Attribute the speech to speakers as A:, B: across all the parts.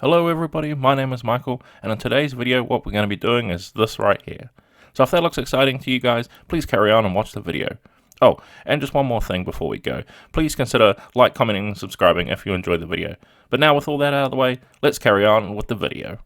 A: Hello everybody, my name is Michael, and in today's video what we're going to be doing is this right here. So if that looks exciting to you guys, please carry on and watch the video. Oh, and just one more thing before we go. Please consider like, commenting, and subscribing if you enjoyed the video. But now with all that out of the way, let's carry on with the video.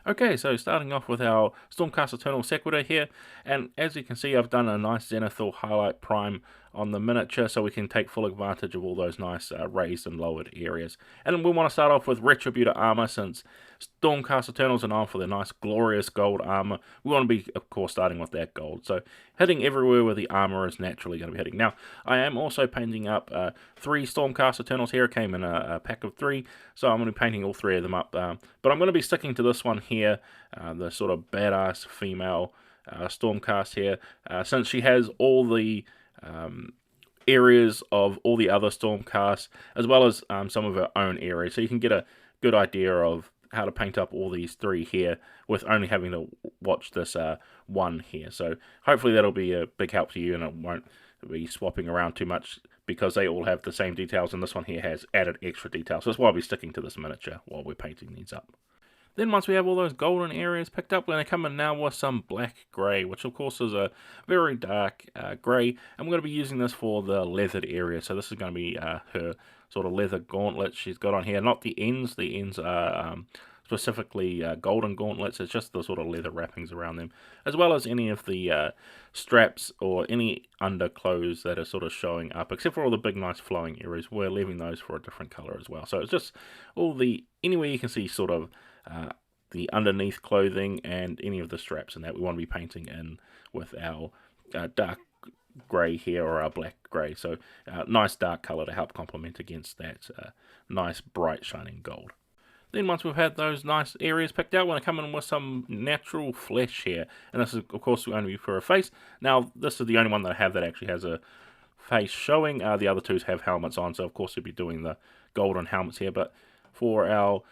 A: Okay, so starting off with our Stormcast Eternal Sequitor here, and as you can see I've done a nice xanathar highlight prime on the miniature so we can take full advantage of all those nice raised and lowered areas. And we want to start off with retributor armour, since Stormcast Eternals are known for their nice glorious gold armour. We want to be, of course, starting with that gold. So hitting everywhere where the armour is naturally going to be hitting. Now, I am also painting up 3 Stormcast Eternals here. It came in a pack of 3, so I'm going to be painting all 3 of them up. But I'm going to be sticking to this one here, the sort of badass female Stormcast here, since she has all the areas of all the other Stormcasts, as well as some of her own areas. So you can get a good idea of how to paint up all these 3 here with only having to watch this one here. So hopefully that'll be a big help to you, and it won't be swapping around too much, because they all have the same details, and this one here has added extra details. So that's why I'll be sticking to this miniature while we're painting these up. Then once we have all those golden areas picked up, we're going to come in now with some black grey, which of course is a very dark grey, and we're going to be using this for the leathered area. So this is going to be her sort of leather gauntlet she's got on here, not the ends. The ends are specifically golden gauntlets. It's just the sort of leather wrappings around them, as well as any of the straps or any underclothes that are sort of showing up, except for all the big nice flowing areas. We're leaving those for a different color as well. So it's just all the, anywhere you can see sort of the underneath clothing and any of the straps and that, we want to be painting in with our dark grey here, or our black grey. So nice dark colour to help complement against that nice bright shining gold. Then once we've had those nice areas picked out, we're going to come in with some natural flesh here. And this is of course going to be for a face. Now this is the only one that I have that actually has a face showing. The other 2 have helmets on, so of course we'll be doing the golden helmets here. But for our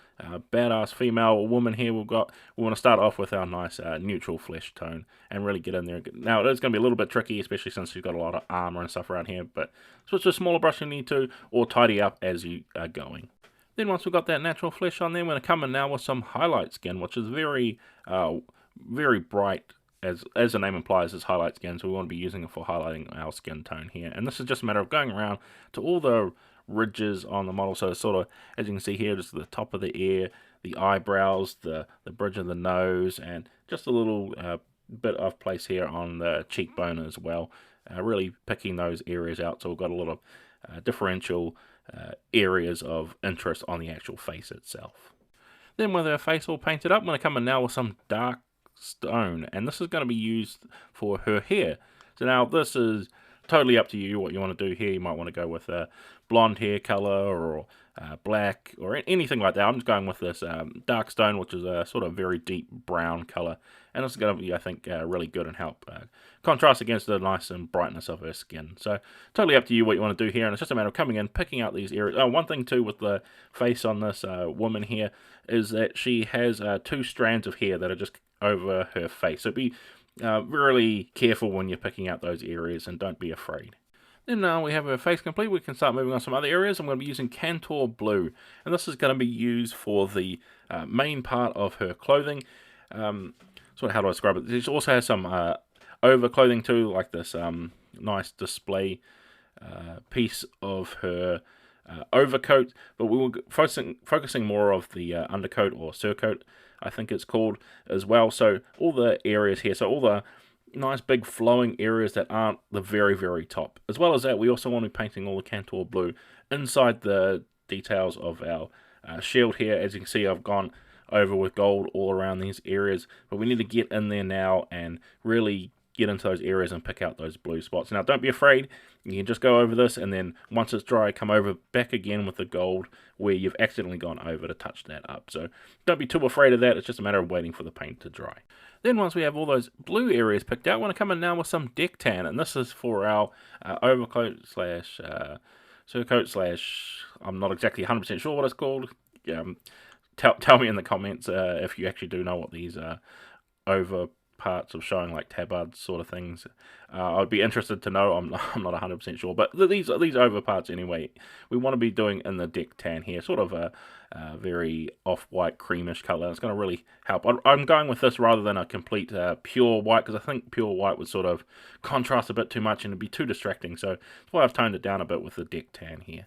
A: badass female woman here, we want to start off with our nice neutral flesh tone and really get in there. Now it is going to be a little bit tricky, especially since you've got a lot of armor and stuff around here, but switch to a smaller brush if you need to, or tidy up as you are going. Then once we've got that natural flesh on there, we're going to come in now with some highlight skin, which is very very bright. As the name implies, it's highlight skin, so we want to be using it for highlighting our skin tone here. And this is just a matter of going around to all the ridges on the model. So it's sort of, as you can see here, just the top of the ear, the eyebrows, the bridge of the nose, and just a little bit of place here on the cheekbone as well. Really picking those areas out, so we've got a lot of differential areas of interest on the actual face itself. Then with her face all painted up, I'm going to come in now with some dark stone, and this is going to be used for her hair. So now this is totally up to you what you want to do here. You might want to go with a blonde hair color, or black, or anything like that. I'm just going with this dark stone, which is a sort of very deep brown color, and this is going to be, I think, really good and help contrast against the nice and brightness of her skin. So totally up to you what you want to do here, and it's just a matter of coming in, picking out these areas. Oh, one thing too with the face on this woman here is that she has 2 strands of hair that are just over her face. So be really careful when you're picking out those areas, and don't be afraid. Then now we have her face complete, we can start moving on some other areas. I'm going to be using Kantor Blue, and this is going to be used for the main part of her clothing. So how do I describe it? She also has some over clothing too, like this nice display piece of her overcoat, but we were focusing more of the undercoat, or surcoat I think it's called, as well. So all the areas here, so all the nice big flowing areas that aren't the very, very top. As well as that, we also want to be painting all the Kantor Blue inside the details of our shield here. As you can see, I've gone over with gold all around these areas, but we need to get in there now and really get into those areas and pick out those blue spots. Now don't be afraid, you can just go over this, and then once it's dry, come over back again with the gold where you've accidentally gone over to touch that up. So don't be too afraid of that, it's just a matter of waiting for the paint to dry. Then once we have all those blue areas picked out, I want to come in now with some deck tan, and this is for our overcoat slash surcoat slash, I'm not exactly 100% sure what it's called. Tell me in the comments if you actually do know what these over parts of showing like tabards sort of things. I'd be interested to know. I'm not 100% sure, but these over parts anyway, we want to be doing in the deck tan here, sort of a very off-white creamish color. It's going to really help. I'm going with this rather than a complete pure white, because I think pure white would sort of contrast a bit too much and it'd be too distracting. So that's why I've toned it down a bit with the deck tan here.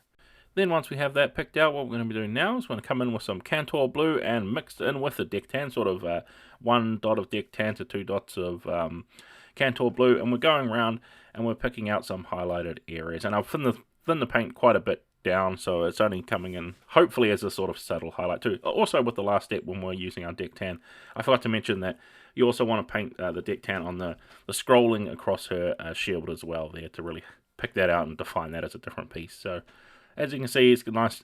A: Then once we have that picked out, what we're going to be doing now is we're going to come in with some kantor blue and mixed in with the deck tan, sort of 1 dot of deck tan to 2 dots of kantor blue, and we're going around and we're picking out some highlighted areas. And I've thinned the paint quite a bit down, so it's only coming in hopefully as a sort of subtle highlight too. Also with the last step when we're using our deck tan, I forgot to mention that you also want to paint the deck tan on the scrolling across her shield as well there, to really pick that out and define that as a different piece. So as you can see, it's a nice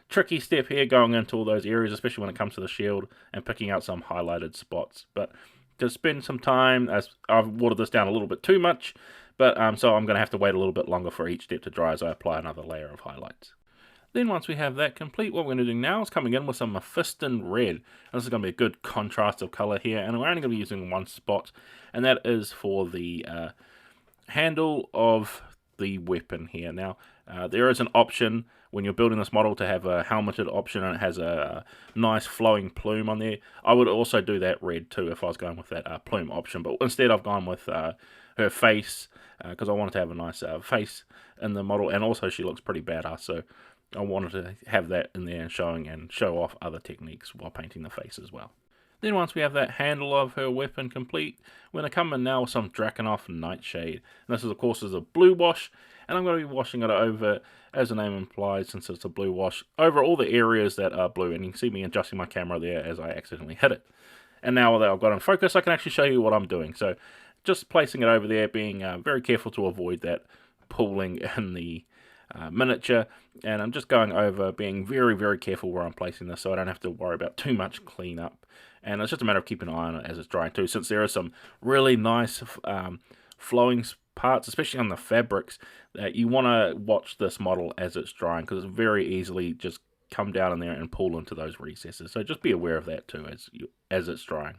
A: tricky step here going into all those areas, especially when it comes to the shield and picking out some highlighted spots. But to spend some time, as I've watered this down a little bit too much, but so I'm going to have to wait a little bit longer for each step to dry as I apply another layer of highlights. Then once we have that complete, what we're going to do now is coming in with some mephiston red. And this is going to be a good contrast of color here, and we're only going to be using one spot, and that is for the handle of the weapon here. Now, there is an option when you're building this model to have a helmeted option, and it has a nice flowing plume on there. I would also do that red too if I was going with that plume option, but instead I've gone with her face, because I wanted to have a nice face in the model, and also she looks pretty badass, so I wanted to have that in there and show off other techniques while painting the face as well. Then once we have that handle of her weapon complete, we're going to come in now with some Drakenhof Nightshade. And this is, of course, is a blue wash, and I'm going to be washing it over, as the name implies, since it's a blue wash, over all the areas that are blue. And you can see me adjusting my camera there as I accidentally hit it. And now that I've got in focus, I can actually show you what I'm doing. So just placing it over there, being very careful to avoid that pooling in the miniature, and I'm just going over, being very, very careful where I'm placing this so I don't have to worry about too much cleanup. And it's just a matter of keeping an eye on it as it's drying too, since there are some really nice flowing parts, especially on the fabrics, that you want to watch this model as it's drying, because it's very easily just come down in there and pull into those recesses. So just be aware of that too as it's drying.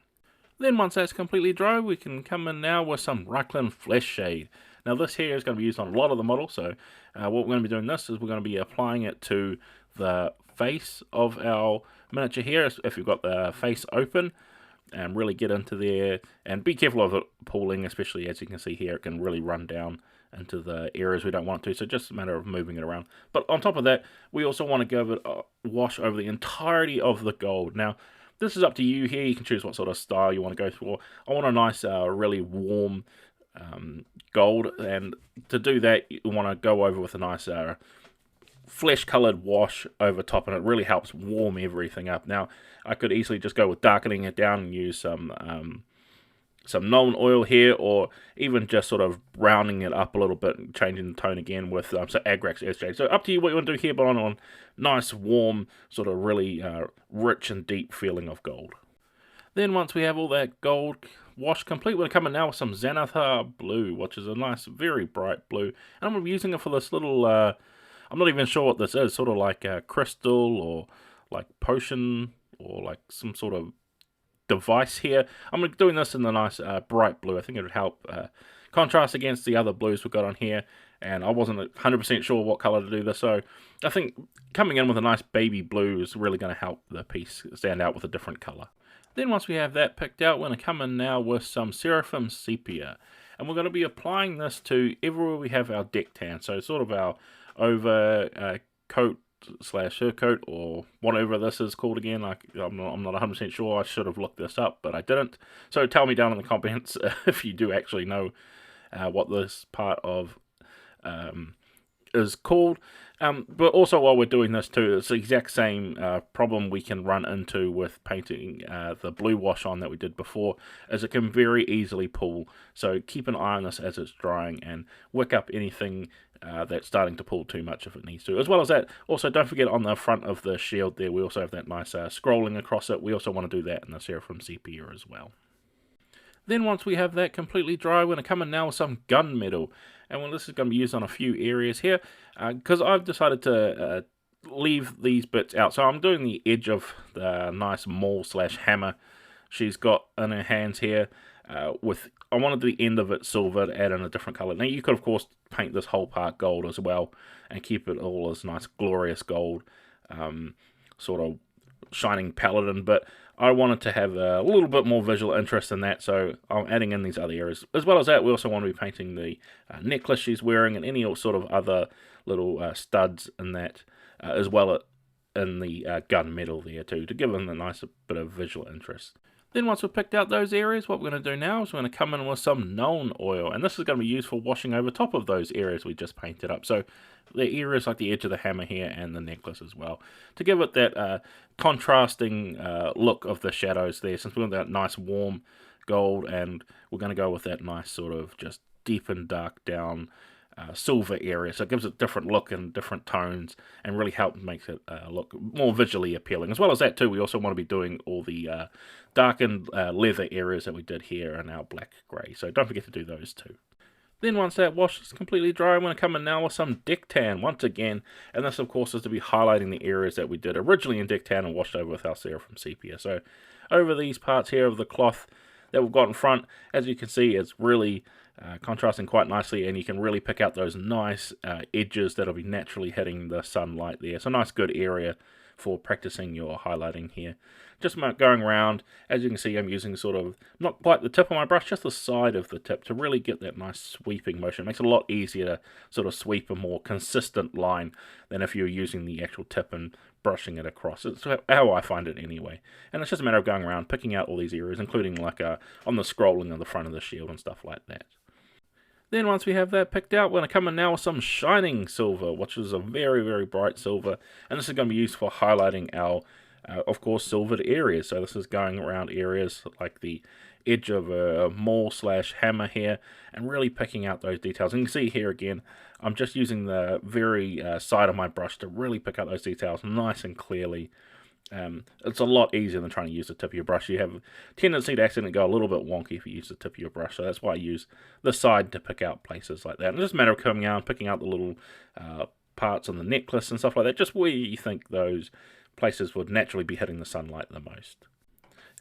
A: Then once that's completely dry, we can come in now with some reikland fleshshade. Now this here is going to be used on a lot of the model, so what we're going to be doing this is we're going to be applying it to the face of our miniature here, if you've got the face open, and really get into there, and be careful of it pooling, especially as you can see here, it can really run down into the areas we don't want it to, so just a matter of moving it around. But on top of that, we also want to give it a wash over the entirety of the gold. Now, this is up to you here, you can choose what sort of style you want to go for. I want a nice, really warm gold, and to do that, you want to go over with a nice flesh-coloured wash over top, and it really helps warm everything up. Now, I could easily just go with darkening it down and use some nuln oil here, or even just sort of browning it up a little bit and changing the tone again with so Agrax SJ. So up to you what you want to do here, but on nice, warm, sort of really rich and deep feeling of gold. Then once we have all that gold wash complete, we're coming now with some xanathar blue, which is a nice, very bright blue. And I'm going to be using it for this little, I'm not even sure what this is, sort of like a crystal or like potion or like some sort of device here. I'm doing this in the nice bright blue. I think it would help contrast against the other blues we've got on here, and I wasn't 100% sure what color to do this, so I think coming in with a nice baby blue is really going to help the piece stand out with a different color. Then once we have that picked out, we're going to come in now with some seraphim sepia, and we're going to be applying this to everywhere we have our deck tan, so sort of our over coat slash her coat, or whatever this is called again. I'm not 100% sure. I should have looked this up, but I didn't. So tell me down in the comments if you do actually know what this part of is called. But also while we're doing this too, it's the exact same problem we can run into with painting the blue wash on that we did before, as it can very easily pool. So keep an eye on this as it's drying and wick up anything that's starting to pull too much if it needs to. As well as that, also don't forget on the front of the shield there, we also have that nice scrolling across it. We also want to do that in the seraphim sepia as well. Then once we have that completely dry, we're going to come in now with some gunmetal. And well, this is going to be used on a few areas here, because I've decided to leave these bits out. So I'm doing the edge of the nice maul slash hammer she's got in her hands here. I wanted the end of it silver to add in a different color. Now you could of course paint this whole part gold as well and keep it all as nice glorious gold, sort of shining paladin, but I wanted to have a little bit more visual interest in that, so I'm adding in these other areas. As well as that, we also want to be painting the necklace she's wearing and any sort of other little studs in that, as well in the gunmetal there too, to give them a nice bit of visual interest. Then once we've picked out those areas, what we're going to do now is we're going to come in with some nuln oil, and this is going to be used for washing over top of those areas we just painted up. So the areas like the edge of the hammer here and the necklace as well, to give it that contrasting look of the shadows there, since we want that nice warm gold, and we're going to go with that nice sort of just deep and dark down silver area, so it gives it a different look and different tones and really helps make it look more visually appealing. As well as that too, we also want to be doing all the darkened leather areas that we did here in our black grey, so don't forget to do those too. Then once that wash is completely dry, I'm going to come in now with some deck tan once again, and this of course is to be highlighting the areas that we did originally in deck tan and washed over with our seraphim sepia. So over these parts here of the cloth that we've got in front, as you can see, it's really contrasting quite nicely, and you can really pick out those nice edges that'll be naturally hitting the sunlight there. So a nice good area for practicing your highlighting here. Just going around, as you can see, I'm using sort of not quite the tip of my brush, just the side of the tip to really get that nice sweeping motion. It makes it a lot easier to sort of sweep a more consistent line than if you're using the actual tip and brushing it across. It's how I find it anyway. And it's just a matter of going around, picking out all these areas, including like on the scrolling on the front of the shield and stuff like that. Then once we have that picked out, we're going to come in now with some shining silver, which is a very, very bright silver. And this is going to be used for highlighting our, of course, silvered areas. So this is going around areas like the edge of a maul/hammer here and really picking out those details. And you can see here again, I'm just using the very side of my brush to really pick out those details nice and clearly. It's a lot easier than trying to use the tip of your brush. You have a tendency to accidentally go a little bit wonky if you use the tip of your brush, so that's why I use the side to pick out places like that. And it's just a matter of coming out and picking out the little parts on the necklace and stuff like that, just where you think those places would naturally be hitting the sunlight the most.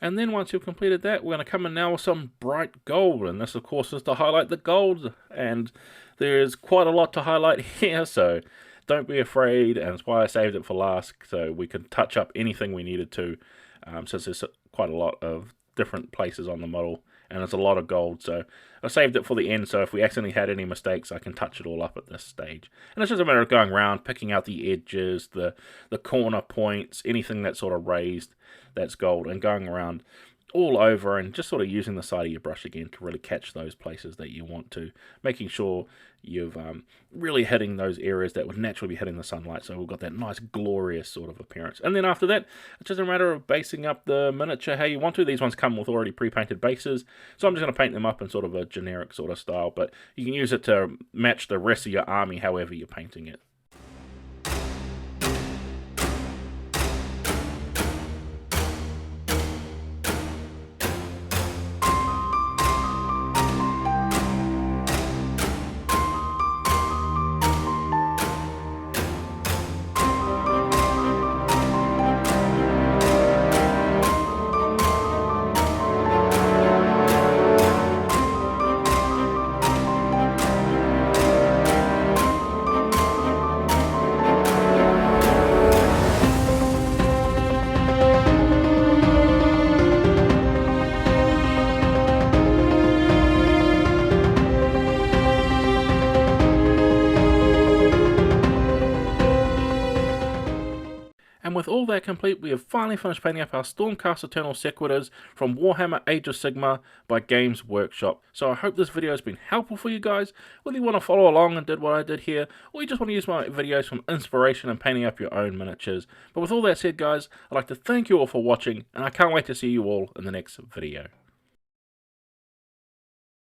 A: And then once you've completed that, we're going to come in now with some bright gold, and this of course is to highlight the gold, and there's quite a lot to highlight here, so don't be afraid, and that's why I saved it for last, so we could touch up anything we needed to, since there's quite a lot of different places on the model, and there's a lot of gold, so I saved it for the end, so if we accidentally had any mistakes, I can touch it all up at this stage. And it's just a matter of going around, picking out the edges, the corner points, anything that's sort of raised, that's gold, and going around all over and just sort of using the side of your brush again to really catch those places that you want to, making sure you've really hitting those areas that would naturally be hitting the sunlight, so we've got that nice glorious sort of appearance. And then after that, it's just a matter of basing up the miniature how you want to. These ones come with already pre-painted bases, so I'm just going to paint them up in sort of a generic sort of style, but you can use it to match the rest of your army however you're painting it. And with all that complete, we have finally finished painting up our Stormcast Eternal Sequitors from Warhammer Age of Sigmar by Games Workshop. So I hope this video has been helpful for you guys, whether you want to follow along and did what I did here, or you just want to use my videos from inspiration and painting up your own miniatures. But with all that said guys, I'd like to thank you all for watching, and I can't wait to see you all in the next video.